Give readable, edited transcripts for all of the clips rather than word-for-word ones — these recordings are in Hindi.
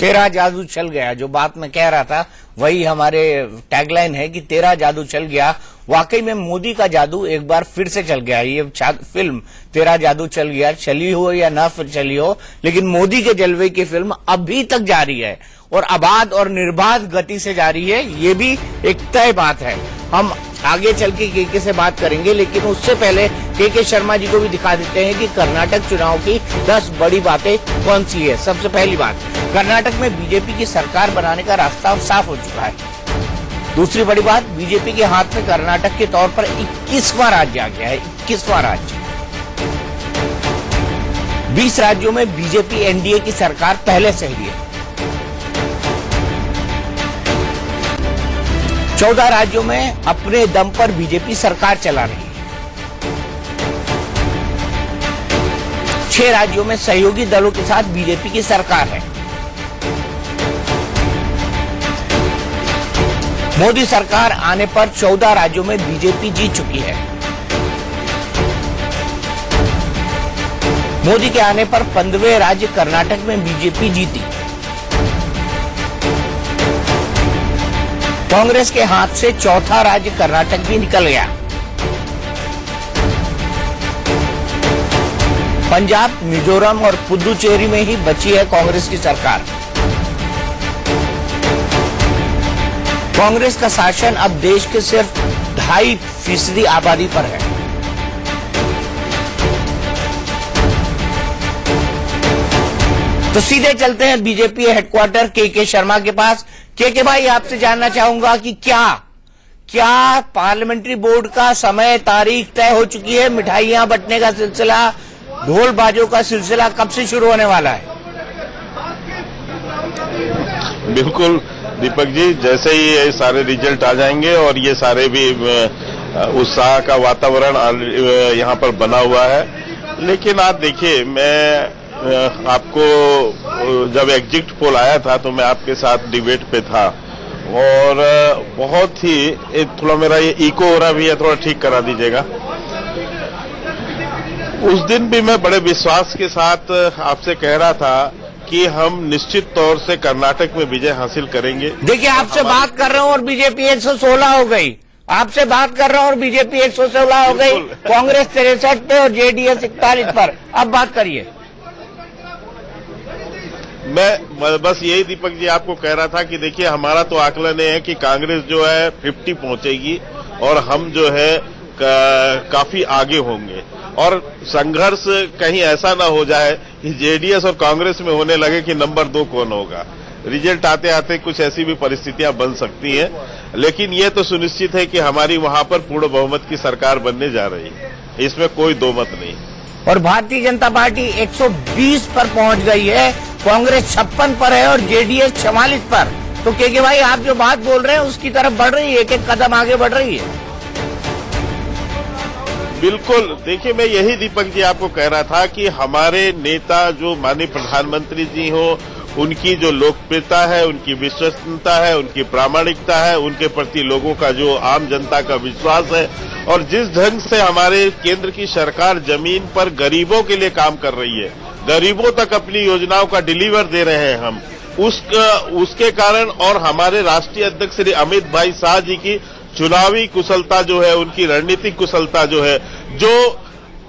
तेरा जादू चल गया, जो बात मैं कह रहा था वही हमारे टैगलाइन है कि तेरा जादू चल गया। वाकई में मोदी का जादू एक बार फिर से चल गया। ये फिल्म तेरा जादू चल गया चली हो या ना फिर चली हो, लेकिन मोदी के जलवे की फिल्म अभी तक जारी है और आबाद और निर्बाध गति से जारी है। ये भी एक तय बात है। हम आगे चल के केके से बात करेंगे, लेकिन उससे पहले केके शर्मा जी को भी दिखा देते हैं कि कर्नाटक चुनाव की 10 बड़ी बातें कौन सी है। सबसे पहली बात, कर्नाटक में बीजेपी की सरकार बनाने का रास्ता साफ हो चुका है। दूसरी बड़ी बात, बीजेपी के हाथ में कर्नाटक के तौर पर 21वां राज्य आ गया है। 21वां राज्य। 20 राज्यों में बीजेपी एनडीए की सरकार पहले से ही है। 14 राज्यों में अपने दम पर बीजेपी सरकार चला रही है। 6 राज्यों में सहयोगी दलों के साथ बीजेपी की सरकार है। मोदी सरकार आने पर 14 राज्यों में बीजेपी जीत चुकी है। मोदी के आने पर 15वें राज्य कर्नाटक में बीजेपी जीती। कांग्रेस के हाथ से चौथा राज्य कर्नाटक भी निकल गया। पंजाब, मिजोरम और पुदुचेरी में ही बची है कांग्रेस की सरकार। कांग्रेस का शासन अब देश के सिर्फ 2.5% आबादी पर है। तो सीधे चलते हैं बीजेपी हेडक्वार्टर केके शर्मा के पास। केके भाई, आपसे जानना चाहूंगा कि क्या पार्लियामेंट्री बोर्ड का समय तारीख तय हो चुकी है? मिठाइयां बंटने का सिलसिला, ढोल बाजों का सिलसिला कब से शुरू होने वाला है? बिल्कुल दीपक जी, जैसे ही ये सारे रिजल्ट आ जाएंगे और ये सारे भी उत्साह का वातावरण यहाँ पर बना हुआ है। लेकिन आप देखिए, मैं आपको जब एग्जिट पोल आया था तो मैं आपके साथ डिबेट पे था और बहुत ही थोड़ा मेरा ये इको हो रहा भी है, थोड़ा ठीक करा दीजिएगा। उस दिन भी मैं बड़े विश्वास के साथ आपसे कह रहा था कि हम निश्चित तौर से कर्नाटक में विजय हासिल करेंगे। देखिए, आपसे बात कर रहा हूं और बीजेपी 116 हो गई। आपसे बात कर रहा हूं और बीजेपी 116 हो गई। कांग्रेस 63 पे और जेडीएस 41 पर। अब बात करिए। मैं बस यही दीपक जी आपको कह रहा था कि देखिए, हमारा तो आकलन है कि कांग्रेस जो है 50 पहुंचेगी और हम जो है काफी आगे होंगे और संघर्ष कहीं ऐसा ना हो जाए कि जेडीएस और कांग्रेस में होने लगे कि नंबर 2 कौन होगा। रिजल्ट आते आते कुछ ऐसी भी परिस्थितियां बन सकती हैं, लेकिन ये तो सुनिश्चित है कि हमारी वहां पर पूर्ण बहुमत की सरकार बनने जा रही है, इसमें कोई दो मत नहीं। और भारतीय जनता पार्टी 120 पर पहुंच गई है, कांग्रेस 56 पर है और जेडीएस 44 पर। तो केके भाई, आप जो बात बोल रहे हैं उसकी तरफ बढ़ रही है, एक-एक कदम आगे बढ़ रही है। बिल्कुल, देखिए, मैं यही दीपक जी आपको कह रहा था कि हमारे नेता जो माननीय प्रधानमंत्री जी हो, उनकी जो लोकप्रियता है, उनकी विश्वसनीयता है, उनकी प्रामाणिकता है, उनके प्रति लोगों का जो आम जनता का विश्वास है और जिस ढंग से हमारे केंद्र की सरकार जमीन पर गरीबों के लिए काम कर रही है, गरीबों तक अपनी योजनाओं का डिलीवर दे रहे हैं हम, उसके कारण और हमारे राष्ट्रीय अध्यक्ष श्री अमित भाई शाह जी की चुनावी कुशलता जो है, उनकी रणनीतिक कुशलता जो है, जो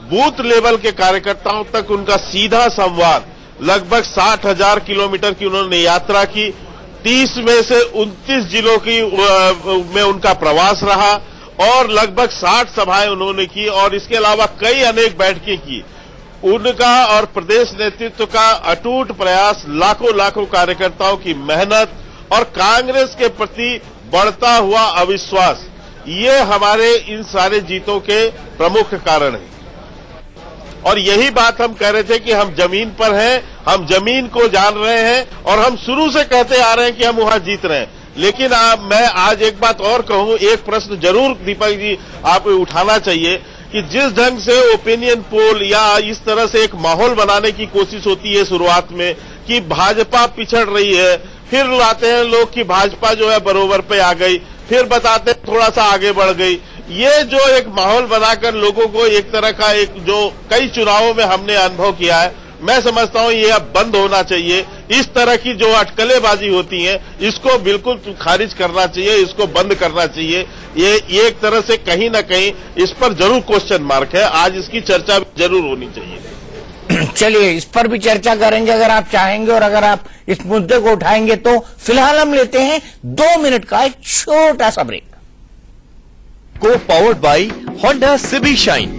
बूथ लेवल के कार्यकर्ताओं तक उनका सीधा संवाद, लगभग 60,000 किलोमीटर की उन्होंने यात्रा की, 30 में से 29 जिलों की में उनका प्रवास रहा और लगभग 60 सभाएं उन्होंने की और इसके अलावा कई अनेक बैठकें की। उनका और प्रदेश नेतृत्व का अटूट प्रयास, लाखों कार्यकर्ताओं की मेहनत और कांग्रेस के प्रति बढ़ता हुआ अविश्वास, ये हमारे इन सारे जीतों के प्रमुख कारण हैं। और यही बात हम कह रहे थे कि हम जमीन पर हैं, हम जमीन को जान रहे हैं और हम शुरू से कहते आ रहे हैं कि हम वहां जीत रहे हैं। लेकिन मैं आज एक बात और कहूं, एक प्रश्न जरूर दीपक जी आप उठाना चाहिए कि जिस ढंग से ओपिनियन पोल या इस तरह से एक माहौल बनाने की कोशिश होती है शुरुआत में कि भाजपा पिछड़ रही है, फिर लाते हैं लोग कि भाजपा जो है बरोबर पे आ गई, फिर बताते हैं थोड़ा सा आगे बढ़ गई। ये जो एक माहौल बनाकर लोगों को एक तरह का एक जो कई चुनावों में हमने अनुभव किया है, मैं समझता हूं ये अब बंद होना चाहिए। इस तरह की जो अटकलेबाजी होती है इसको बिल्कुल खारिज करना चाहिए, इसको बंद करना चाहिए। ये एक तरह से कहीं ना कहीं इस पर जरूर क्वेश्चन मार्क है, आज इसकी चर्चा जरूर होनी चाहिए। चलिए इस पर भी चर्चा करेंगे अगर आप चाहेंगे और अगर आप इस मुद्दे को उठाएंगे तो। फिलहाल हम लेते हैं 2 मिनट का एक छोटा सा ब्रेक। को powered by Honda city shine.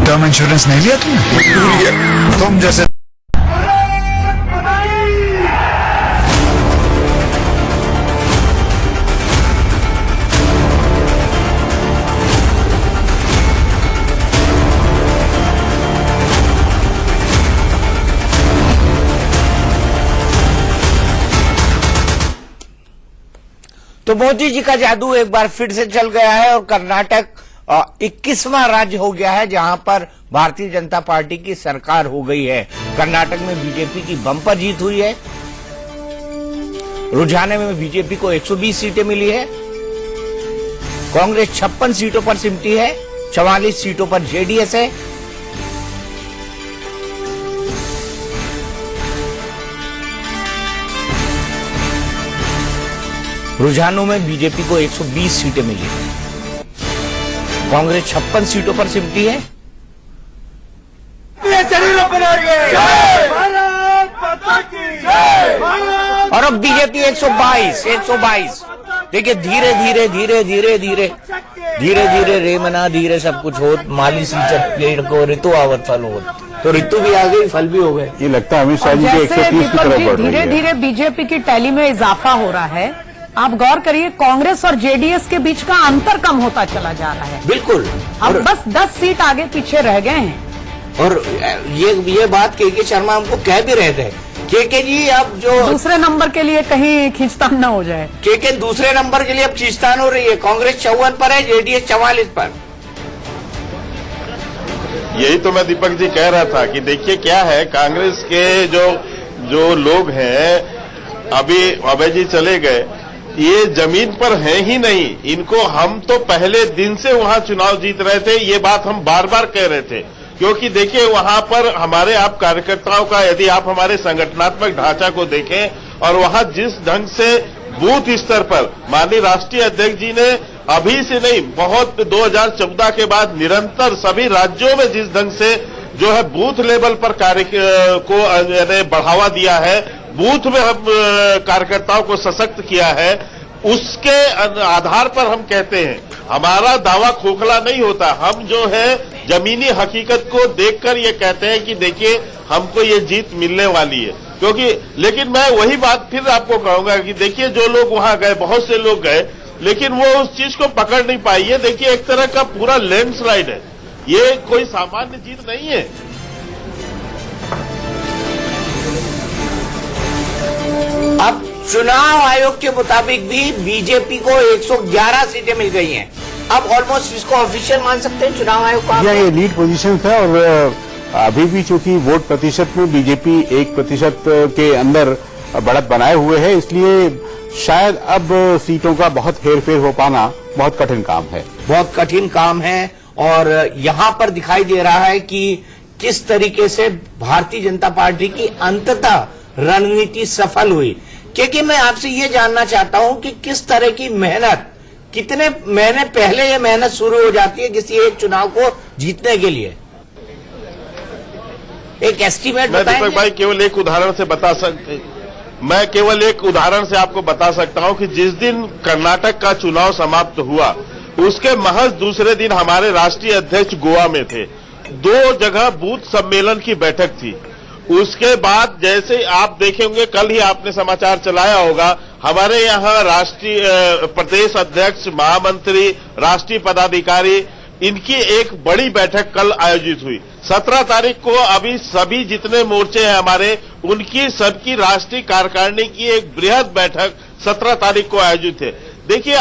Term insurance नहीं लिया तुमने? तुम जैसे तो मोदी जी का जादू एक बार फिर से चल गया है और कर्नाटक 21वां राज्य हो गया है जहां पर भारतीय जनता पार्टी की सरकार हो गई है। कर्नाटक में बीजेपी की बम्पर जीत हुई है। रुझाने में बीजेपी को 120 सीटें मिली है। कांग्रेस 56 सीटों पर सिमटी है, 44 सीटों पर जेडीएस है। रुझानों में बीजेपी को 120 सीटें मिली है। कांग्रेस 56 सीटों पर सिमटी है। और अब बीजेपी 122। देखिए धीरे धीरे रेमना धीरे सब कुछ हो, माली सीचत पेड़ को ऋतु आवत फल हो, तो ऋतु भी आ गई, फल भी हो गए। ये लगता है अमित शाह जी के 130 की तरफ बढ़ रही है। धीरे धीरे बीजेपी की टैली में इजाफा हो रहा है। आप गौर करिए, कांग्रेस और जेडीएस के बीच का अंतर कम होता चला जा रहा है। बिल्कुल, अब बस 10 सीट आगे पीछे रह गए हैं। और ये बात के शर्मा हमको कह भी रहे थे के जी अब जो दूसरे नंबर के लिए कहीं खींचतान न हो जाए। के दूसरे नंबर के लिए अब खींचतान हो रही है। कांग्रेस 54 पर है, जेडीएस 44 पर। यही तो मैं दीपक जी कह रहा था कि देखिए क्या है, कांग्रेस के जो लोग हैं, अभी अभय जी चले गए, ये जमीन पर है ही नहीं। इनको हम तो पहले दिन से वहां चुनाव जीत रहे थे, ये बात हम बार बार कह रहे थे। क्योंकि देखिए वहां पर हमारे आप कार्यकर्ताओं का, यदि आप हमारे संगठनात्मक ढांचा को देखें और वहां जिस ढंग से बूथ स्तर पर माननीय राष्ट्रीय अध्यक्ष जी ने अभी से नहीं, बहुत 2014 के बाद निरंतर सभी राज्यों में जिस ढंग से जो है बूथ लेवल पर कार्य को बढ़ावा दिया है, बूथ में हम कार्यकर्ताओं को सशक्त किया है, उसके आधार पर हम कहते हैं हमारा दावा खोखला नहीं होता। हम जो है जमीनी हकीकत को देखकर ये कहते हैं कि देखिए हमको ये जीत मिलने वाली है। क्योंकि लेकिन मैं वही बात फिर आपको कहूंगा कि देखिए जो लोग वहां गए, बहुत से लोग गए, लेकिन वो उस चीज को पकड़ नहीं पाई है। देखिए एक तरह का पूरा लैंडस्लाइड है, ये कोई सामान्य जीत नहीं है। अब चुनाव आयोग के मुताबिक भी बीजेपी को 111 सीटें मिल गई हैं। अब ऑलमोस्ट इसको ऑफिशियल मान सकते हैं चुनाव आयोग को। ये लीड पोजीशन है और अभी भी चूंकि वोट प्रतिशत में बीजेपी 1% के अंदर बढ़त बनाए हुए है, इसलिए शायद अब सीटों का बहुत हेरफेर हो पाना बहुत कठिन काम है। बहुत कठिन काम है और यहां पर दिखाई दे रहा है कि किस तरीके से भारतीय जनता पार्टी की अंततः रणनीति सफल हुई। क्योंकि मैं आपसे ये जानना चाहता हूं कि किस तरह की मेहनत, कितने महीने पहले ये मेहनत शुरू हो जाती है किसी एक चुनाव को जीतने के लिए, एक एस्टीमेट बताएंगे? दीपक भाई केवल एक उदाहरण से मैं केवल एक उदाहरण से आपको बता सकता हूं कि जिस दिन कर्नाटक का चुनाव समाप्त हुआ, उसके महज दूसरे दिन हमारे राष्ट्रीय अध्यक्ष गोवा में थे। 2 जगह बूथ सम्मेलन की बैठक थी। उसके बाद जैसे आप देखे होंगे, कल ही आपने समाचार चलाया होगा, हमारे यहाँ राष्ट्रीय प्रदेश अध्यक्ष, महामंत्री, राष्ट्रीय पदाधिकारी, इनकी एक बड़ी बैठक कल आयोजित हुई। 17 तारीख को अभी सभी जितने मोर्चे हैं हमारे, उनकी सबकी राष्ट्रीय कार्यकारिणी की एक बृहद बैठक 17 तारीख को आयोजित है। देखिए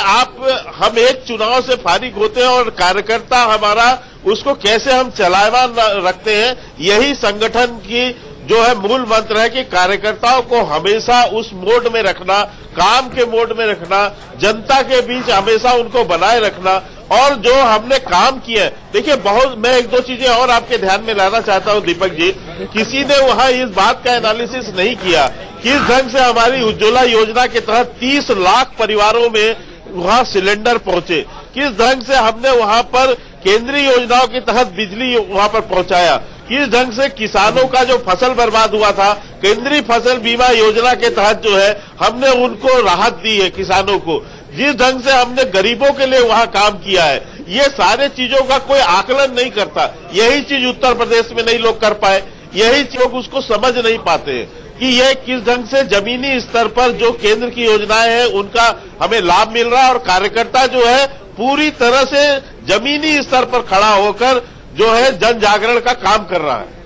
हम एक चुनाव से फारिग होते हैं और कार्यकर्ता हमारा उसको कैसे हम चलायमान रखते हैं, यही संगठन की जो है मूल मंत्र है कि कार्यकर्ताओं को हमेशा उस मोड में रखना, काम के मोड में रखना, जनता के बीच हमेशा उनको बनाए रखना, और जो हमने काम किया है, देखिए बहुत, मैं एक दो चीजें और आपके ध्यान में लाना चाहता हूं दीपक जी। किसी ने वहां इस बात का एनालिसिस नहीं किया किस ढंग से हमारी उज्ज्वला योजना के तहत 30 लाख परिवारों में वहां सिलेंडर पहुंचे, किस ढंग से हमने वहां पर केंद्रीय योजनाओं के तहत बिजली वहां पर पहुंचाया, किस ढंग से किसानों का जो फसल बर्बाद हुआ था केंद्रीय फसल बीमा योजना के तहत जो है हमने उनको राहत दी है किसानों को, जिस ढंग से हमने गरीबों के लिए वहां काम किया है, ये सारे चीजों का कोई आकलन नहीं करता। यही चीज उत्तर प्रदेश में नहीं लोग कर पाए, यही लोग उसको समझ नहीं पाते कि ये किस ढंग से जमीनी स्तर पर जो केंद्र की योजनाएं हैं उनका हमें लाभ मिल रहा है और कार्यकर्ता जो है पूरी तरह से जमीनी स्तर पर खड़ा होकर जो है जन जागरण का काम कर रहा है।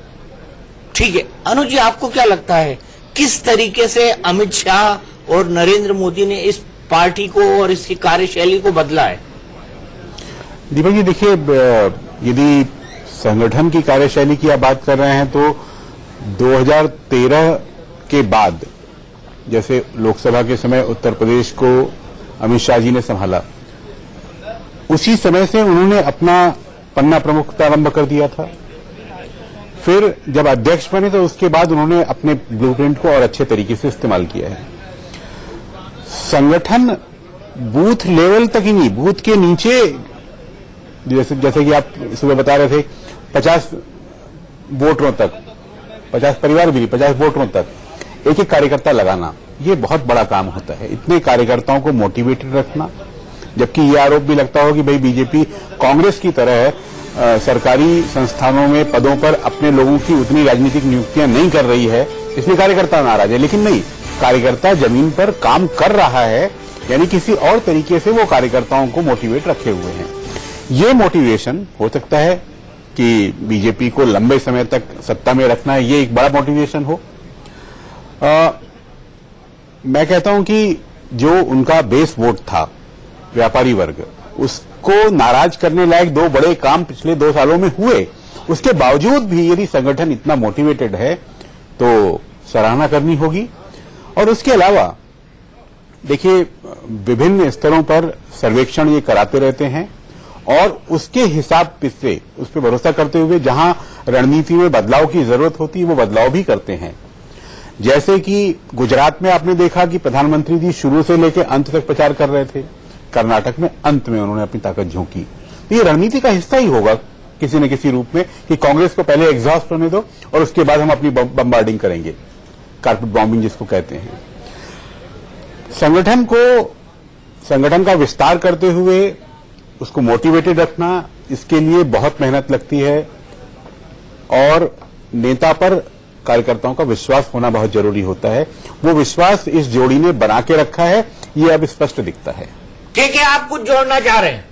ठीक है अनुज जी, आपको क्या लगता है किस तरीके से अमित शाह और नरेंद्र मोदी ने इस पार्टी को और इसकी कार्यशैली को बदला है? दीपक जी देखिए, यदि संगठन की कार्यशैली की आप बात कर रहे हैं तो 2013 के बाद, जैसे लोकसभा के समय उत्तर प्रदेश को अमित शाह जी ने संभाला, उसी समय से उन्होंने अपना पन्ना प्रमुखता आरंभ कर दिया था। फिर जब अध्यक्ष बने तो उसके बाद उन्होंने अपने ब्लूप्रिंट को और अच्छे तरीके से इस्तेमाल किया है। संगठन बूथ लेवल तक ही नहीं, बूथ के नीचे, जैसे कि आप सुबह बता रहे थे, 50 वोटरों तक, 50 परिवार भी नहीं, 50 वोटरों तक एक एक कार्यकर्ता लगाना, ये बहुत बड़ा काम होता है। इतने कार्यकर्ताओं को मोटिवेटेड रखना, जबकि ये आरोप भी लगता हो कि भाई बीजेपी कांग्रेस की तरह सरकारी संस्थानों में पदों पर अपने लोगों की उतनी राजनीतिक नियुक्तियां नहीं कर रही है, इसलिए कार्यकर्ता नाराज है। लेकिन नहीं, कार्यकर्ता जमीन पर काम कर रहा है, यानी किसी और तरीके से वो कार्यकर्ताओं को मोटिवेट रखे हुए हैं। ये मोटिवेशन हो सकता है कि बीजेपी को लंबे समय तक सत्ता में रखना है, ये एक बड़ा मोटिवेशन हो। मैं कहता हूं कि जो उनका बेस वोट था, व्यापारी वर्ग, उसको नाराज करने लायक दो बड़े काम पिछले 2 सालों में हुए। उसके बावजूद भी यदि संगठन इतना मोटिवेटेड है तो सराहना करनी होगी। और उसके अलावा देखिए, विभिन्न स्तरों पर सर्वेक्षण ये कराते रहते हैं और उसके हिसाब से, उस पर भरोसा करते हुए जहां रणनीति में बदलाव की जरूरत होती है वो बदलाव भी करते हैं। जैसे कि गुजरात में आपने देखा कि प्रधानमंत्री जी शुरू से लेकर अंत तक प्रचार कर रहे थे, कर्नाटक में अंत में उन्होंने अपनी ताकत झोंकी। तो ये रणनीति का हिस्सा ही होगा किसी न किसी रूप में कि कांग्रेस को पहले एग्जॉस्ट होने दो और उसके बाद हम अपनी बम्बार्डिंग करेंगे, कारपेट बॉम्बिंग जिसको कहते हैं। संगठन का विस्तार करते हुए उसको मोटिवेटेड रखना, इसके लिए बहुत मेहनत लगती है और नेता पर कार्यकर्ताओं का विश्वास होना बहुत जरूरी होता है। वो विश्वास इस जोड़ी ने बना के रखा है, ये अब स्पष्ट दिखता है। ठीक है, आप कुछ जोड़ना चाह रहे हैं?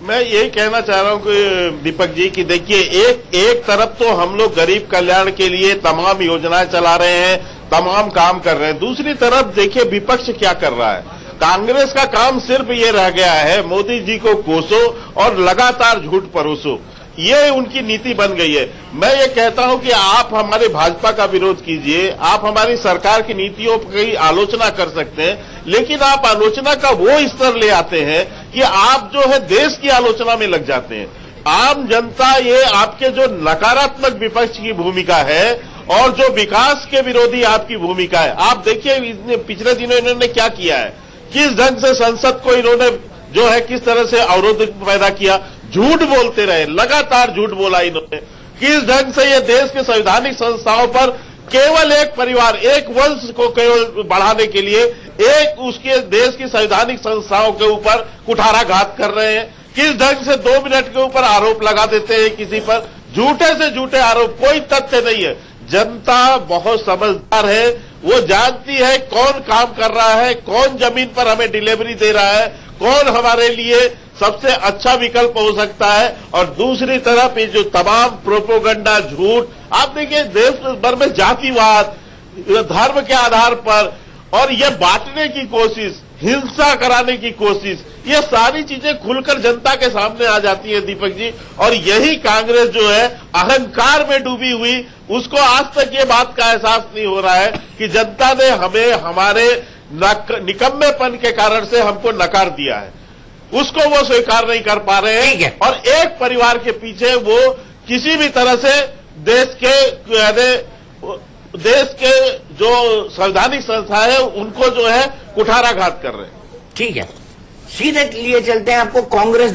मैं यही कहना चाह रहा हूं कि दीपक जी कि देखिए, एक तरफ तो हम लोग गरीब कल्याण के लिए तमाम योजनाएं चला रहे हैं, तमाम काम कर रहे हैं, दूसरी तरफ देखिए विपक्ष क्या कर रहा है। कांग्रेस का काम सिर्फ ये रह गया है मोदी जी को कोसो और लगातार झूठ परोसो, ये उनकी नीति बन गई है। मैं ये कहता हूं कि आप हमारे भाजपा का विरोध कीजिए, आप हमारी सरकार की नीतियों की आलोचना कर सकते हैं, लेकिन आप आलोचना का वो स्तर ले आते हैं कि आप जो है देश की आलोचना में लग जाते हैं। आम जनता, ये आपके जो नकारात्मक विपक्ष की भूमिका है और जो विकास के विरोधी आपकी भूमिका है, आप देखिए पिछले दिनों इन्होंने क्या किया है, किस ढंग से संसद को इन्होंने जो है किस तरह से अवरोध पैदा किया, झूठ बोलते रहे, लगातार झूठ बोला इन्होंने। किस ढंग से ये देश के संवैधानिक संस्थाओं पर केवल एक परिवार, एक वंश को केवल बढ़ाने के लिए एक उसके देश की संवैधानिक संस्थाओं के ऊपर कुठाराघात कर रहे हैं। किस ढंग से 2 मिनट के ऊपर आरोप लगा देते हैं किसी पर, झूठे से झूठे आरोप, कोई तथ्य नहीं है। जनता बहुत समझदार है, वो जानती है कौन काम कर रहा है, कौन जमीन पर हमें डिलीवरी दे रहा है, कौन हमारे लिए सबसे अच्छा विकल्प हो सकता है। और दूसरी तरफ ये जो तमाम प्रोपोगंडा, झूठ, आप देखिए देश भर में जातिवाद, धर्म के आधार पर और ये बांटने की कोशिश, हिंसा कराने की कोशिश, ये सारी चीजें खुलकर जनता के सामने आ जाती है दीपक जी। और यही कांग्रेस जो है अहंकार में डूबी हुई, उसको आज तक ये बात का एहसास नहीं हो रहा है कि जनता ने हमें हमारे निकम्मेपन के कारण से हमको नकार दिया है। उसको वो स्वीकार नहीं कर पा रहे ठीक है। हैं। और एक परिवार के पीछे वो किसी भी तरह से देश के जो संवैधानिक संस्था है उनको जो है कुठाराघात कर रहे हैं। ठीक है, सीधे लिए चलते हैं आपको कांग्रेस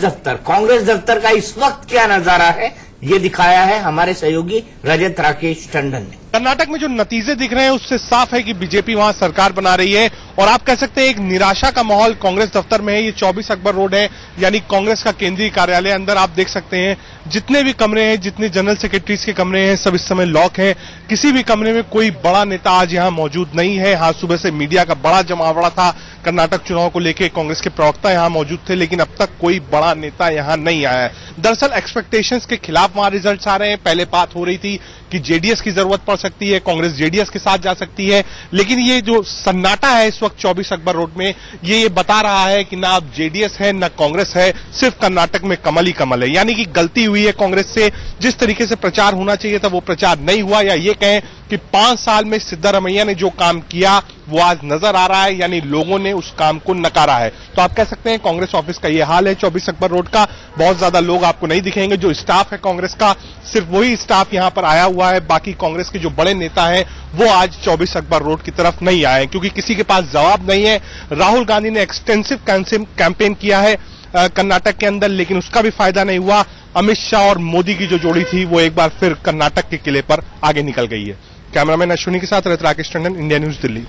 दफ्तर का इस वक्त क्या नजारा है, ये दिखाया है हमारे सहयोगी रजत राकेश टंडन ने। कर्नाटक में जो नतीजे दिख रहे हैं उससे साफ है कि बीजेपी वहां सरकार बना रही है और आप कह सकते हैं एक निराशा का माहौल कांग्रेस दफ्तर में है। ये 24 अकबर रोड है, यानी कांग्रेस का केंद्रीय कार्यालय। अंदर आप देख सकते हैं जितने भी कमरे हैं, जितने जनरल सेक्रेटरीज के कमरे हैं, सब इस समय लॉक हैं। किसी भी कमरे में कोई बड़ा नेता आज यहां मौजूद नहीं है। हाँ, सुबह से मीडिया का बड़ा जमावड़ा था कर्नाटक चुनाव को लेकर, कांग्रेस के प्रवक्ता यहां मौजूद थे, लेकिन अब तक कोई बड़ा नेता यहां नहीं आया है। दरअसल एक्सपेक्टेशंस के खिलाफ वहां रिजल्ट्स आ रहे हैं। पहले बात हो रही थी कि जेडीएस की जरूरत पड़ सकती है, कांग्रेस जेडीएस के साथ जा सकती है, लेकिन ये जो सन्नाटा है इस वक्त 24 अकबर रोड में, ये बता रहा है कि ना अब जेडीएस है ना कांग्रेस है, सिर्फ कर्नाटक में कमल ही कमल है। यानी कि गलती हुई है कांग्रेस से। जिस तरीके से प्रचार होना चाहिए था वो प्रचार नहीं हुआ, या ये कहें कि 5 साल में सिद्धारमैया ने जो काम किया वो आज नजर आ रहा है, यानी लोगों ने उस काम को नकारा है। तो आप कह सकते हैं कांग्रेस ऑफिस का ये हाल है 24 अकबर रोड का। बहुत ज्यादा लोग आपको नहीं दिखेंगे। जो स्टाफ है कांग्रेस का, सिर्फ वही स्टाफ यहां पर आया हुआ है। बाकी कांग्रेस के जो बड़े नेता हैं वो आज 24 अकबर रोड की तरफ नहीं आए, क्योंकि किसी के पास जवाब नहीं है। राहुल गांधी ने एक्सटेंसिव कैंपेन किया है कर्नाटक के अंदर, लेकिन उसका भी फायदा नहीं हुआ। अमित शाह और मोदी की जो जोड़ी थी वो एक बार फिर कर्नाटक के किले पर आगे निकल गई है। कैमरामैन अश्विनी के साथ रजत राकेश टंडन, इंडिया न्यूज, दिल्ली।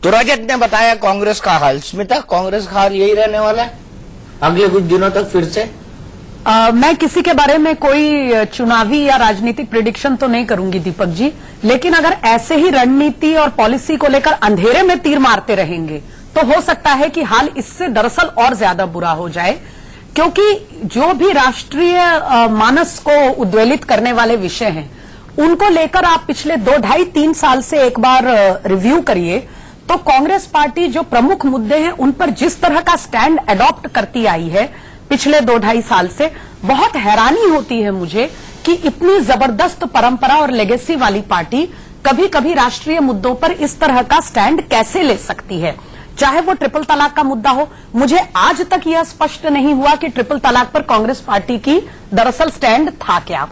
तो रजत ने बताया कांग्रेस का हाल। स्मिता, कांग्रेस का हाल यही रहने वाला है अगले कुछ दिनों तक फिर से? मैं किसी के बारे में कोई चुनावी या राजनीतिक प्रिडिक्शन तो नहीं करूंगी दीपक जी, लेकिन अगर ऐसे ही रणनीति और पॉलिसी को लेकर अंधेरे में तीर मारते रहेंगे तो हो सकता है कि हाल इससे दरअसल और ज्यादा बुरा हो जाए, क्योंकि जो भी राष्ट्रीय मानस को उद्वेलित करने वाले विषय हैं उनको लेकर आप पिछले 2-2.5-3 साल से एक बार रिव्यू करिए तो कांग्रेस पार्टी जो प्रमुख मुद्दे हैं उन पर जिस तरह का स्टैंड अडॉप्ट करती आई है पिछले 2-2.5 साल से, बहुत हैरानी होती है मुझे कि इतनी जबरदस्त परंपरा और लेगेसी वाली पार्टी कभी कभी राष्ट्रीय मुद्दों पर इस तरह का स्टैंड कैसे ले सकती है। चाहे वो ट्रिपल तलाक का मुद्दा हो, मुझे आज तक यह स्पष्ट नहीं हुआ कि ट्रिपल तलाक पर कांग्रेस पार्टी की दरअसल स्टैंड था क्या।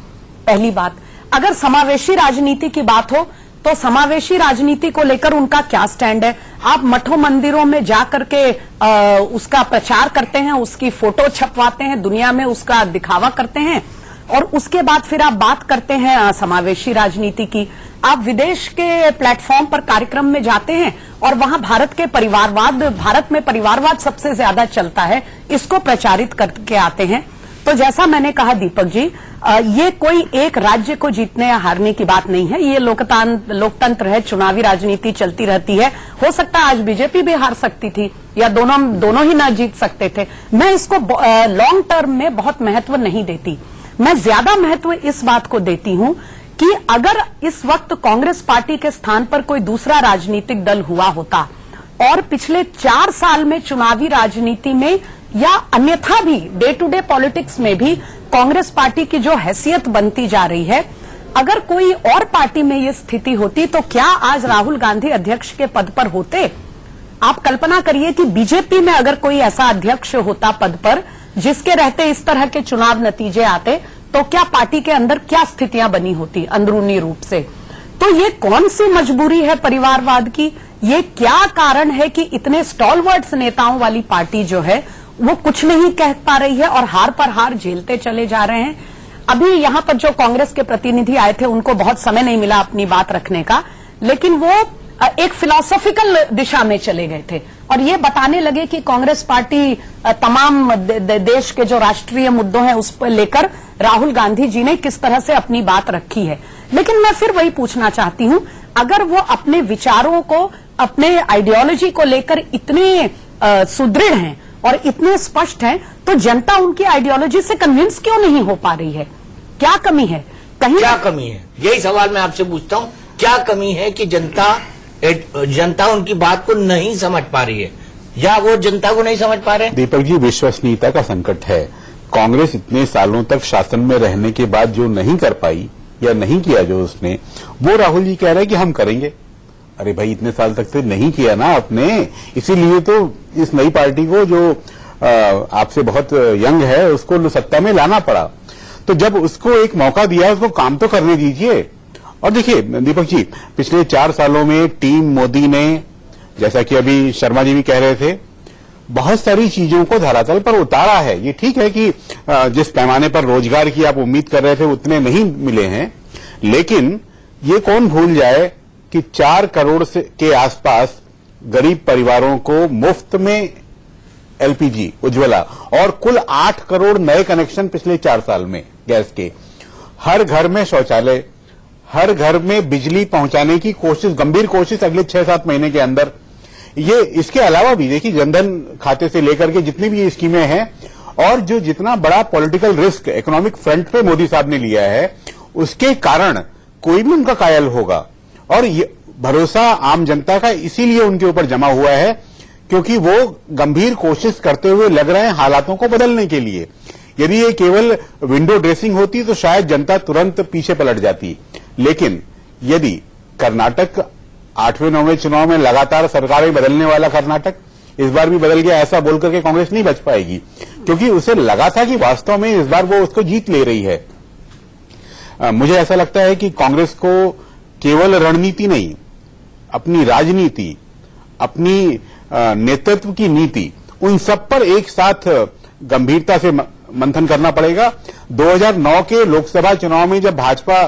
पहली बात, अगर समावेशी राजनीति की बात हो तो समावेशी राजनीति को लेकर उनका क्या स्टैंड है। आप मठों मंदिरों में जाकर के उसका प्रचार करते हैं, उसकी फोटो छपवाते हैं, दुनिया में उसका दिखावा करते हैं, और उसके बाद फिर आप बात करते हैं समावेशी राजनीति की। आप विदेश के प्लेटफॉर्म पर कार्यक्रम में जाते हैं और वहां भारत में परिवारवाद सबसे ज्यादा चलता है, इसको प्रचारित करके आते हैं। तो जैसा मैंने कहा दीपक जी, ये कोई एक राज्य को जीतने या हारने की बात नहीं है। ये लोकतंत्र है, चुनावी राजनीति चलती रहती है। हो सकता है आज बीजेपी भी हार सकती थी या दोनों ही ना जीत सकते थे। मैं इसको लॉन्ग टर्म में बहुत महत्व नहीं देती। मैं ज्यादा महत्व इस बात को देती हूं कि अगर इस वक्त कांग्रेस पार्टी के स्थान पर कोई दूसरा राजनीतिक दल हुआ होता और पिछले 4 साल में चुनावी राजनीति में या अन्यथा भी डे टू डे पॉलिटिक्स में भी कांग्रेस पार्टी की जो हैसियत बनती जा रही है, अगर कोई और पार्टी में ये स्थिति होती तो क्या आज राहुल गांधी अध्यक्ष के पद पर होते? आप कल्पना करिए कि बीजेपी में अगर कोई ऐसा अध्यक्ष होता पद पर जिसके रहते इस तरह के चुनाव नतीजे आते, तो क्या पार्टी के अंदर क्या स्थितियां बनी होती अंदरूनी रूप से। तो ये कौन सी मजबूरी है परिवारवाद की? ये क्या कारण है कि इतने स्टॉलवर्ड्स नेताओं वाली पार्टी जो है वो कुछ नहीं कह पा रही है और हार पर हार झेलते चले जा रहे हैं। अभी यहां पर जो कांग्रेस के प्रतिनिधि आए थे उनको बहुत समय नहीं मिला अपनी बात रखने का, लेकिन वो एक फिलॉसॉफिकल दिशा में चले गए थे और ये बताने लगे कि कांग्रेस पार्टी तमाम देश के जो राष्ट्रीय मुद्दों हैं उस पर लेकर राहुल गांधी जी ने किस तरह से अपनी बात रखी है। लेकिन मैं फिर वही पूछना चाहती हूं, अगर वो अपने विचारों को, अपने आइडियोलॉजी को लेकर इतने सुदृढ़ हैं और इतने स्पष्ट हैं, तो जनता उनकी आइडियोलॉजी से कन्विंस क्यों नहीं हो पा रही है? क्या कमी है? कहीं क्या कमी है, यही सवाल मैं आपसे पूछता हूं। क्या कमी है कि जनता उनकी बात को नहीं समझ पा रही है, या वो जनता को नहीं समझ पा रहे? दीपक जी, विश्वसनीयता का संकट है। कांग्रेस इतने सालों तक शासन में रहने के बाद जो नहीं कर पाई या नहीं किया जो उसने, वो राहुल जी कह रहे हैं कि हम करेंगे। अरे भाई, इतने साल तक तो नहीं किया ना आपने, इसीलिए तो इस नई पार्टी को जो आपसे बहुत यंग है उसको सत्ता में लाना पड़ा। तो जब उसको एक मौका दिया, उसको काम तो करने दीजिए। और देखिए दीपक जी, पिछले 4 सालों में टीम मोदी ने, जैसा कि अभी शर्मा जी भी कह रहे थे, बहुत सारी चीजों को धरातल पर उतारा है। ये ठीक है कि जिस पैमाने पर रोजगार की आप उम्मीद कर रहे थे उतने नहीं मिले हैं, लेकिन ये कौन भूल जाए कि 4 करोड़ के आसपास गरीब परिवारों को मुफ्त में एलपीजी उज्ज्वला और कुल 8 करोड़ नए कनेक्शन पिछले 4 साल में गैस के, हर घर में शौचालय, हर घर में बिजली पहुंचाने की कोशिश, गंभीर कोशिश अगले 6-7 महीने के अंदर। ये इसके अलावा भी देखिए, जनधन खाते से लेकर के जितनी भी ये स्कीमें हैं, और जो जितना बड़ा पॉलिटिकल रिस्क इकोनॉमिक फ्रंट पे मोदी साहब ने लिया है, उसके कारण कोई भी उनका कायल होगा। और ये भरोसा आम जनता का इसीलिए उनके ऊपर जमा हुआ है क्योंकि वो गंभीर कोशिश करते हुए लग रहे हैं हालातों को बदलने के लिए। यदि ये केवल विंडो ड्रेसिंग होती तो शायद जनता तुरंत पीछे पलट जाती, लेकिन यदि कर्नाटक 8वें-9वें चुनाव में लगातार सरकारें बदलने वाला कर्नाटक इस बार भी बदल गया, ऐसा बोलकर के कांग्रेस नहीं बच पाएगी, क्योंकि उसे लगा था कि वास्तव में इस बार वो उसको जीत ले रही है। मुझे ऐसा लगता है कि कांग्रेस को केवल रणनीति नहीं, अपनी राजनीति, अपनी नेतृत्व की नीति, उन सब पर एक साथ गंभीरता से मंथन करना पड़ेगा। 2009 के लोकसभा चुनाव में जब भाजपा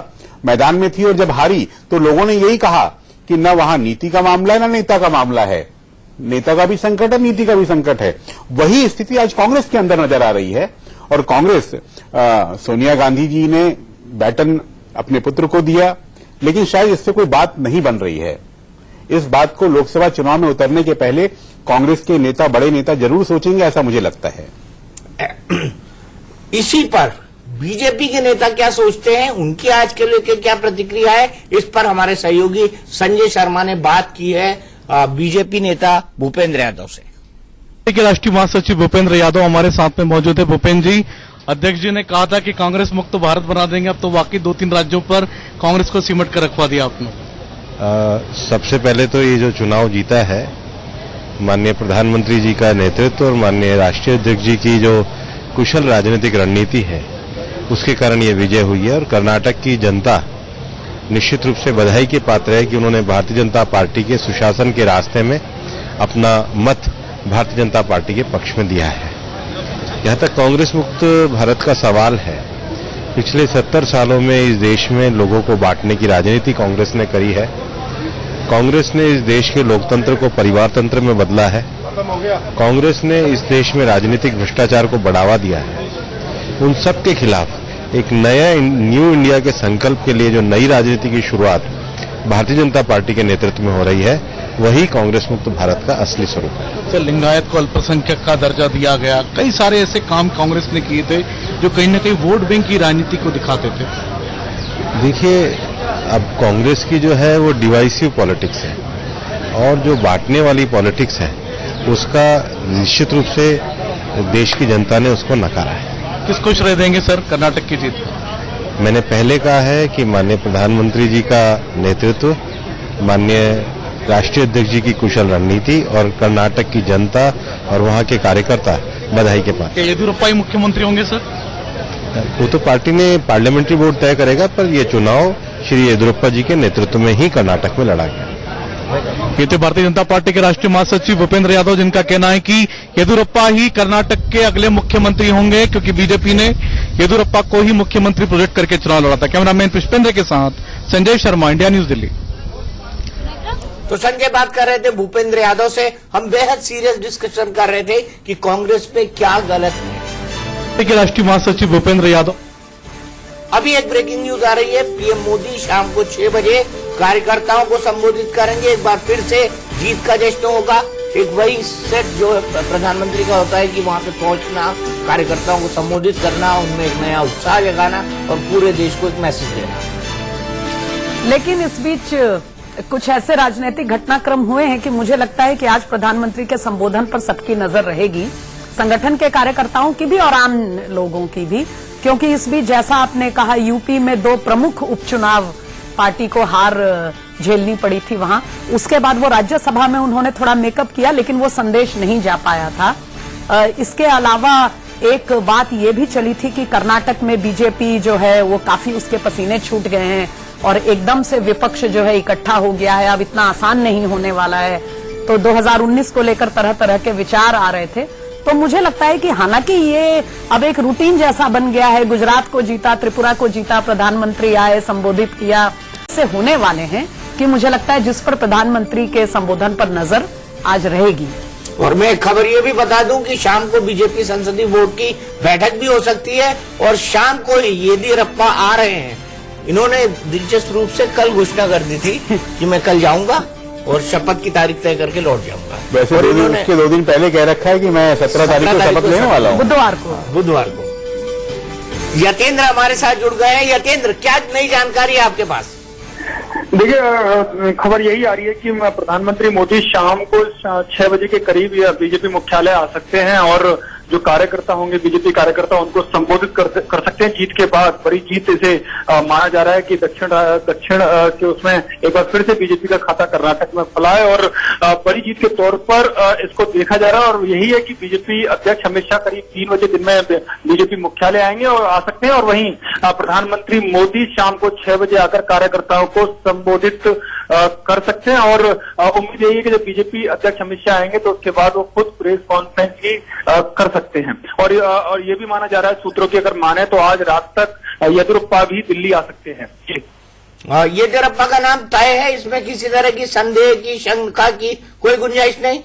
मैदान में थी और जब हारी, तो लोगों ने यही कहा कि न वहां नीति का मामला है न नेता का मामला है, नेता का भी संकट है, नीति का भी संकट है। वही स्थिति आज कांग्रेस के अंदर नजर आ रही है। और कांग्रेस, सोनिया गांधी जी ने बैटन अपने पुत्र को दिया, लेकिन शायद इससे कोई बात नहीं बन रही है। इस बात को लोकसभा चुनाव में उतरने के पहले कांग्रेस के नेता, बड़े नेता जरूर सोचेंगे, ऐसा मुझे लगता है। इसी पर बीजेपी के नेता क्या सोचते हैं, उनकी आज के लेकर क्या प्रतिक्रिया है, इस पर हमारे सहयोगी संजय शर्मा ने बात की है बीजेपी नेता भूपेंद्र यादव से। के राष्ट्रीय महासचिव भूपेंद्र यादव हमारे साथ में मौजूद है। भूपेंद्र जी, अध्यक्ष जी ने कहा था कि कांग्रेस मुक्त भारत बना देंगे, अब तो वाकई 2-3 राज्यों पर कांग्रेस को सिमट कर रखवा दिया आपने। सबसे पहले तो ये जो चुनाव जीता है, माननीय प्रधानमंत्री जी का नेतृत्व और माननीय राष्ट्रीय अध्यक्ष जी की जो कुशल राजनीतिक रणनीति है, उसके कारण ये विजय हुई है। और कर्नाटक की जनता निश्चित रूप से बधाई के पात्र है कि उन्होंने भारतीय जनता पार्टी के सुशासन के रास्ते में अपना मत भारतीय जनता पार्टी के पक्ष में दिया है। जहां तक कांग्रेस मुक्त भारत का सवाल है, पिछले 70 सालों में इस देश में लोगों को बांटने की राजनीति कांग्रेस ने करी है। कांग्रेस ने इस देश के लोकतंत्र को परिवार तंत्र में बदला है। कांग्रेस ने इस देश में राजनीतिक भ्रष्टाचार को बढ़ावा दिया है। उन सब के खिलाफ एक नया न्यू इंडिया के संकल्प के लिए जो नई राजनीति की शुरुआत भारतीय जनता पार्टी के नेतृत्व में हो रही है, वही कांग्रेस मुक्त भारत का असली स्वरूप है। तो लिंगायत को अल्पसंख्यक का दर्जा दिया गया, कई सारे ऐसे काम कांग्रेस ने किए थे जो कहीं न कहीं वोट बैंक की राजनीति को दिखाते थे। देखिए, अब कांग्रेस की जो है वो डिवाइसिव पॉलिटिक्स है, और जो बांटने वाली पॉलिटिक्स है उसका निश्चित रूप से देश की जनता ने उसको नकारा है। किसको श्रेय देंगे सर कर्नाटक की जीत? मैंने पहले कहा है कि माननीय प्रधानमंत्री जी का नेतृत्व, माननीय राष्ट्रीय अध्यक्ष जी की कुशल रणनीति और कर्नाटक की जनता और वहां के कार्यकर्ता बधाई के पात्र। येदियुरप्पा ही मुख्यमंत्री होंगे सर? वो तो पार्टी ने पार्लियामेंट्री बोर्ड तय करेगा, पर ये चुनाव श्री येदियुरप्पा जी के नेतृत्व में ही कर्नाटक में लड़ा गया। ये थे भारतीय जनता पार्टी के राष्ट्रीय महासचिव भूपेंद्र यादव, जिनका कहना है कि येदियुरप्पा ही कर्नाटक के अगले मुख्यमंत्री होंगे, क्योंकि बीजेपी ने येदियुरप्पा को ही मुख्यमंत्री प्रोजेक्ट करके चुनाव लड़ा था। कैमरामैन पुष्पेंद्र के साथ संजय शर्मा, इंडिया न्यूज दिल्ली। तो संजय बात कर रहे थे भूपेंद्र यादव से। हम बेहद सीरियस डिस्कशन कर रहे थे कि कांग्रेस में क्या गलत है। के राष्ट्रीय महासचिव भूपेंद्र यादव। अभी एक ब्रेकिंग न्यूज आ रही है। पीएम मोदी शाम को 6 बजे कार्यकर्ताओं को संबोधित करेंगे। एक बार फिर से जीत का जश्न होगा। एक वही सेट जो प्रधानमंत्री का होता है कि वहां पे पहुंचना, कार्यकर्ताओं को संबोधित करना, उनमें एक नया उत्साह जगाना और पूरे देश को एक मैसेज देना। लेकिन इस बीच कुछ ऐसे राजनीतिक घटनाक्रम हुए हैं कि मुझे लगता है कि आज प्रधानमंत्री के संबोधन पर सबकी नजर रहेगी, संगठन के कार्यकर्ताओं की भी और आम लोगों की भी, क्योंकि इस बीच जैसा आपने कहा यूपी में 2 प्रमुख उपचुनाव पार्टी को हार झेलनी पड़ी थी वहां। उसके बाद वो राज्यसभा में उन्होंने थोड़ा मेकअप किया, लेकिन वो संदेश नहीं जा पाया था। इसके अलावा एक बात ये भी चली थी कि कर्नाटक में बीजेपी जो है वो काफी उसके पसीने छूट गए हैं और एकदम से विपक्ष जो है इकट्ठा हो गया है, अब इतना आसान नहीं होने वाला है। तो 2019 को लेकर तरह तरह के विचार आ रहे थे। तो मुझे लगता है कि हालांकि ये अब एक रूटीन जैसा बन गया है, गुजरात को जीता, त्रिपुरा को जीता, प्रधानमंत्री आए, संबोधित किया, से होने वाले हैं कि मुझे लगता है जिस पर प्रधानमंत्री के संबोधन पर नजर आज रहेगी। और मैं एक खबर ये भी बता दूं कि शाम को बीजेपी संसदीय बोर्ड की बैठक भी हो सकती है और शाम को येदियुरप्पा आ रहे हैं। इन्होंने दिलचस्प रूप से कल घोषणा कर दी थी कि मैं कल जाऊंगा और शपथ की तारीख तय करके लौट जाऊंगा। वैसे उसके 2 दिन पहले कह रखा है कि मैं 17 तारीख को शपथ लेने वाला हूँ, बुधवार को। यतेंद्र हमारे साथ जुड़ गए हैं। यतेंद्र, क्या नई जानकारी है आपके पास? देखिए, खबर यही आ रही है कि प्रधानमंत्री मोदी शाम को 6 बजे के करीब बीजेपी मुख्यालय आ सकते हैं और जो कार्यकर्ता होंगे, बीजेपी कार्यकर्ता, उनको संबोधित कर सकते हैं। जीत के बाद बड़ी जीत इसे माना जा रहा है कि दक्षिण के उसमें एक बार फिर से बीजेपी का खाता कर्नाटक में खुला है और बड़ी जीत के तौर पर इसको देखा जा रहा है। और यही है कि बीजेपी अध्यक्ष अमित शाह करीब 3 बजे दिन में बीजेपी मुख्यालय आएंगे और आ सकते हैं और वहीं प्रधानमंत्री मोदी शाम को 6 बजे आकर कार्यकर्ताओं को संबोधित कर सकते हैं। और उम्मीद यही है कि जब बीजेपी अध्यक्ष अमित शाह आएंगे तो उसके बाद वो खुद प्रेस कॉन्फ्रेंस भी कर सकते हैं। और ये भी माना जा रहा है, सूत्रों की अगर माने तो आज रात तक येदियुरप्पा भी दिल्ली आ सकते हैं। येदियुरप्पा का नाम तय है, इसमें किसी तरह की संदेह की, शंका की कोई गुंजाइश नहीं?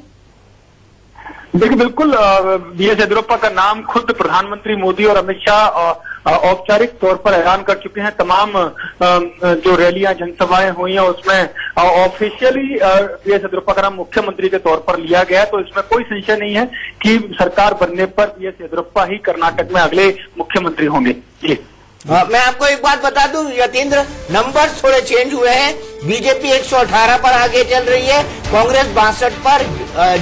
देखिए, बिल्कुल बीएस येदियुरप्पा का नाम खुद प्रधानमंत्री मोदी और अमित शाह औपचारिक तौर पर ऐलान कर चुके हैं। तमाम जो रैलियां, जनसभाएं हुई हैं उसमें ऑफिशियली बीएस येदियुरप्पा का नाम मुख्यमंत्री के तौर पर लिया गया है। तो इसमें कोई संशय नहीं है कि सरकार बनने पर बीएस येदियुरप्पा ही कर्नाटक में अगले मुख्यमंत्री होंगे। जी मैं आपको एक बात बता दूं यतेंद्र, नंबर्स थोड़े चेंज हुए हैं। बीजेपी 118 पर आगे चल रही है, कांग्रेस 62 पर,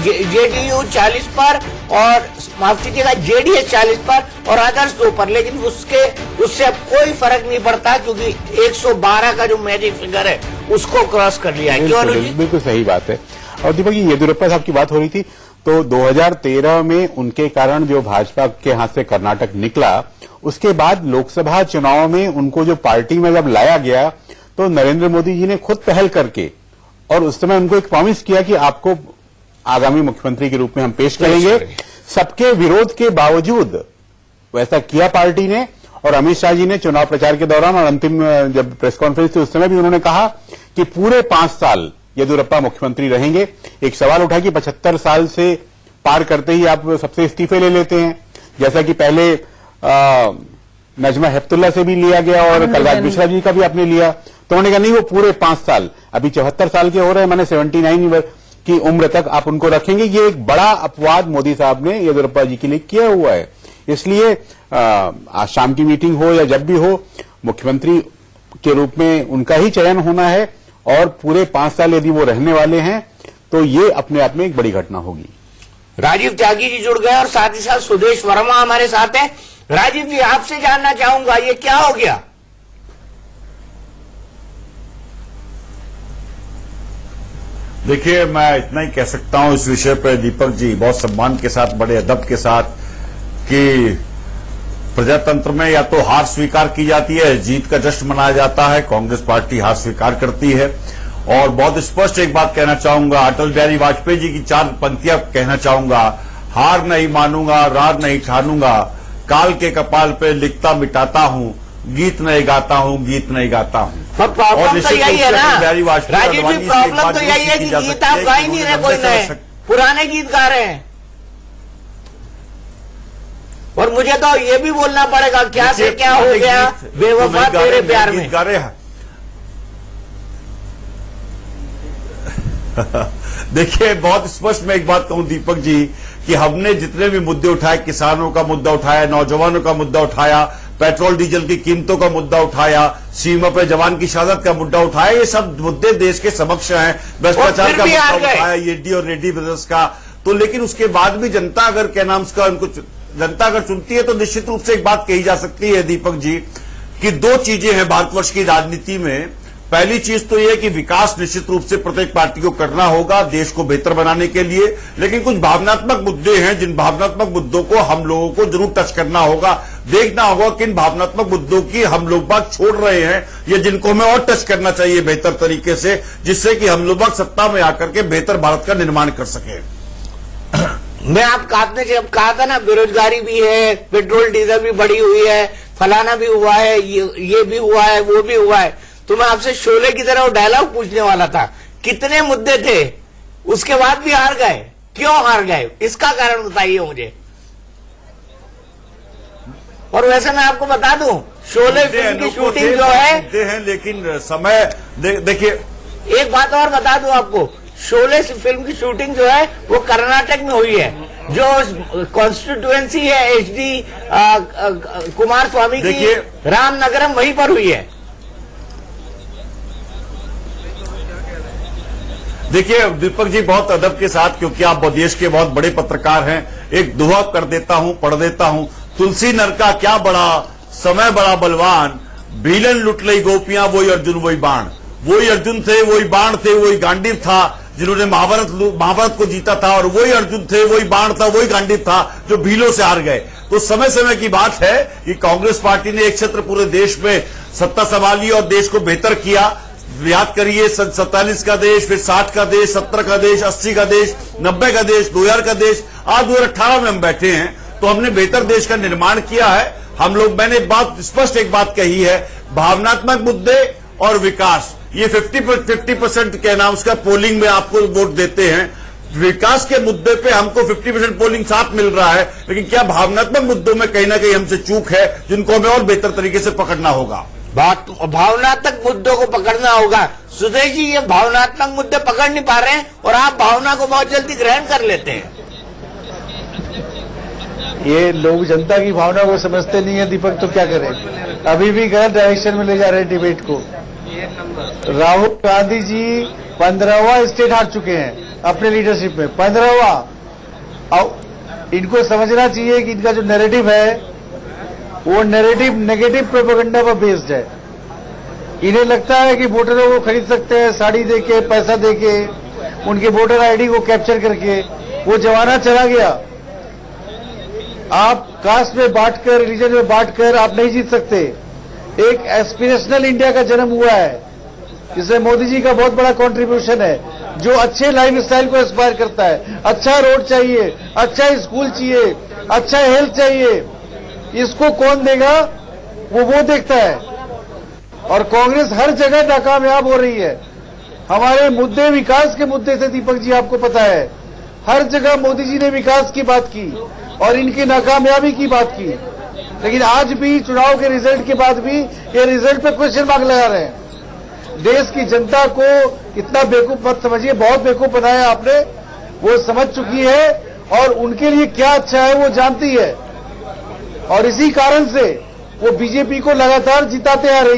जेडीयू 40 पर और माफ कीजिएगा जेडीएस 40 पर और अदर्स 2 पर। लेकिन उससे अब कोई फर्क नहीं पड़ता क्योंकि 112 का जो मैजिक फिगर है उसको क्रॉस कर लिया है। क्यों अनुजी? बिल्कुल सही बात है। और दीपक जी, येदियुरप्पा साहब की बात हो रही थी तो 2013 में उनके कारण जो भाजपा के हाथ से कर्नाटक निकला, उसके बाद लोकसभा चुनाव में उनको जो पार्टी में जब लाया गया तो नरेंद्र मोदी जी ने खुद पहल करके और उस समय उनको एक प्रॉमिस किया कि आपको आगामी मुख्यमंत्री के रूप में हम पेश करेंगे। सबके विरोध के बावजूद वैसा किया पार्टी ने और अमित शाह जी ने चुनाव प्रचार के दौरान और अंतिम जब प्रेस कॉन्फ्रेंस थी उस समय भी उन्होंने कहा कि पूरे 5 साल येदियुरप्पा मुख्यमंत्री रहेंगे। एक सवाल उठा कि 75 साल से पार करते ही आप सबसे इस्तीफे ले लेते हैं, जैसा कि पहले नजमा हेपतुल्ला से भी लिया गया और कलराज मिश्रा जी का भी आपने लिया। तो उन्होंने कहा नहीं, वो पूरे 5 साल, अभी 74 साल के हो रहे हैं, मैंने 79 की उम्र तक आप उनको रखेंगे। ये एक बड़ा अपवाद मोदी साहब ने येदियुरप्पा जी के लिए किया हुआ है। इसलिए आज शाम की मीटिंग हो या जब भी हो, मुख्यमंत्री के रूप में उनका ही चयन होना है और पूरे 5 साल यदि वो रहने वाले हैं तो ये अपने आप में एक बड़ी घटना होगी। राजीव त्यागी जी जुड़ गए और साथ ही साथ सुदेश वर्मा हमारे साथ हैं। राजीव जी, आपसे जानना चाहूंगा ये क्या हो गया? देखिए, मैं इतना ही कह सकता हूं इस विषय पर दीपक जी, बहुत सम्मान के साथ, बड़े अदब के साथ, कि प्रजातंत्र में या तो हार स्वीकार की जाती है, जीत का जश्न मनाया जाता है। कांग्रेस पार्टी हार स्वीकार करती है और बहुत स्पष्ट एक बात कहना चाहूंगा, अटल बिहारी वाजपेयी जी की 4 पंक्तियां कहना चाहूंगा। हार नहीं मानूंगा, रार नहीं ठानूंगा, काल के कपाल पे लिखता मिटाता हूं, गीत नहीं गाता हूं, गीत नहीं गाता हूं। प्रॉब्लम तो यही है ना राजीव जी, प्रॉब्लम तो यही है कि गीत आप गा ही नहीं रहे, कोई नए पुराने गीत गा रहे हैं। और मुझे तो ये भी बोलना पड़ेगा, क्या से क्या हो गया बेवफा तेरे प्यार में। गा रहे हैं। देखिए, बहुत स्पष्ट मैं एक बात कहूं दीपक जी कि हमने जितने भी मुद्दे उठाए, किसानों का मुद्दा उठाया, नौजवानों का मुद्दा उठाया, पेट्रोल डीजल की कीमतों का मुद्दा उठाया, सीमा पर जवान की शहादत का मुद्दा उठाया, ये सब मुद्दे देश के समक्ष हैं। भ्रष्टाचार का मुद्दा उठाया, येडी और रेड्डी ब्रदर्स का। तो लेकिन उसके बाद भी जनता अगर क्या नाम उसका उनको जनता अगर चुनती है तो निश्चित रूप से एक बात कही जा सकती है दीपक जी कि 2 चीजें हैं भारतवर्ष की राजनीति में। पहली चीज तो यह कि विकास निश्चित रूप से प्रत्येक पार्टी को करना होगा देश को बेहतर बनाने के लिए, लेकिन कुछ भावनात्मक मुद्दे हैं जिन भावनात्मक मुद्दों को हम लोगों को जरूर टच करना होगा, देखना होगा कि इन भावनात्मक मुद्दों की हम लोग बात छोड़ रहे हैं या जिनको हमें और टच करना चाहिए बेहतर तरीके से, जिससे कि हम लोग सत्ता में आकर के बेहतर भारत का निर्माण कर सके। मैं आपने जब कहा था ना, बेरोजगारी भी है, पेट्रोल डीजल भी बढ़ी हुई है, फलाना भी हुआ है, ये भी हुआ है, वो भी हुआ है, तो मैं आपसे शोले की तरह वो डायलॉग पूछने वाला था, कितने मुद्दे थे उसके बाद भी हार गए, क्यों हार गए, इसका कारण बताइए मुझे। और वैसे मैं आपको बता दूं, शोले फिल्म की शूटिंग जो है, लेकिन समय देखिए, एक बात और बता दूं आपको, शोले फिल्म की शूटिंग जो है वो कर्नाटक में हुई है, जो कॉन्स्टिट्यूएंसी है एचडी कुमार स्वामी की रामनगरम, वहीं पर हुई है। देखिए दीपक जी, बहुत अदब के साथ, क्योंकि आप देश के बहुत बड़े पत्रकार हैं, एक दोहा कर देता हूं, पढ़ देता हूं। तुलसी नर का क्या बड़ा, समय बड़ा बलवान, भीलन लुट लई गोपियां, वही अर्जुन वही बाण। वही अर्जुन थे, वही बाण थे, वही गांडीव था जिन्होंने महाभारत को जीता था, और वही अर्जुन थे, वही बाण था, वही गांडीव था जो भीलों से हार गए। तो समय समय की बात है कि कांग्रेस पार्टी ने एक क्षेत्र पूरे देश में सत्ता संभाली और देश को बेहतर किया। याद करिए, 47 का देश, फिर 60 का देश, 70 का देश, 80 का देश, 90 का देश, 2000 का देश, आज 2018 में हम बैठे हैं, तो हमने बेहतर देश का निर्माण किया है। हम लोग, मैंने स्पष्ट एक बात कही है, भावनात्मक मुद्दे और विकास, ये 50% के नाम उसका पोलिंग में आपको वोट देते हैं। विकास के मुद्दे पे हमको 50% पोलिंग साथ मिल रहा है, लेकिन क्या भावनात्मक मुद्दों में कहीं ना कहीं हमसे चूक है, जिनको हमें और बेहतर तरीके से पकड़ना होगा। भावनात्मक मुद्दों को पकड़ना होगा। सुदेश जी, ये भावनात्मक मुद्दे पकड़ नहीं पा रहे हैं और आप भावना को बहुत जल्दी ग्रहण कर लेते हैं। ये लोग जनता की भावना को समझते नहीं है दीपक, तो क्या करें। अभी भी गलत डायरेक्शन में ले जा रहे हैं डिबेट को। राहुल गांधी जी 15वां स्टेट हार चुके हैं अपने लीडरशिप में, 15वां। अब इनको समझना चाहिए कि इनका जो नैरेटिव है वो नैरेटिव नेगेटिव प्रोपेगेंडा पर बेस्ड है। इन्हें लगता है कि वोटरों को खरीद सकते हैं साड़ी देके, पैसा देके, उनके वोटर आईडी को कैप्चर करके। वो जमाना चला गया। आप कास्ट में बांटकर, रिलीजन में बांटकर आप नहीं जीत सकते। एक एस्पिरेशनल इंडिया का जन्म हुआ है, जिसमें मोदी जी का बहुत बड़ा कंट्रीब्यूशन है, जो अच्छे लाइफ स्टाइल को एस्पायर करता है। अच्छा रोड चाहिए, अच्छा स्कूल चाहिए, अच्छा हेल्थ चाहिए, इसको कौन देगा, वो देखता है। और कांग्रेस हर जगह नाकामयाब हो रही है। हमारे मुद्दे विकास के मुद्दे थे दीपक जी, आपको पता है। हर जगह मोदी जी ने विकास की बात की और इनकी नाकामयाबी की बात की, लेकिन आज भी चुनाव के रिजल्ट के बाद भी ये रिजल्ट पे क्वेश्चन मार्क लगा रहे हैं। देश की जनता को इतना बेवकूफ मत समझिए, बहुत बेवकूफ बनाया आपने। वो समझ चुकी है और उनके लिए क्या अच्छा है वो जानती है, और इसी कारण से वो बीजेपी को लगातार जिताते आ रही है।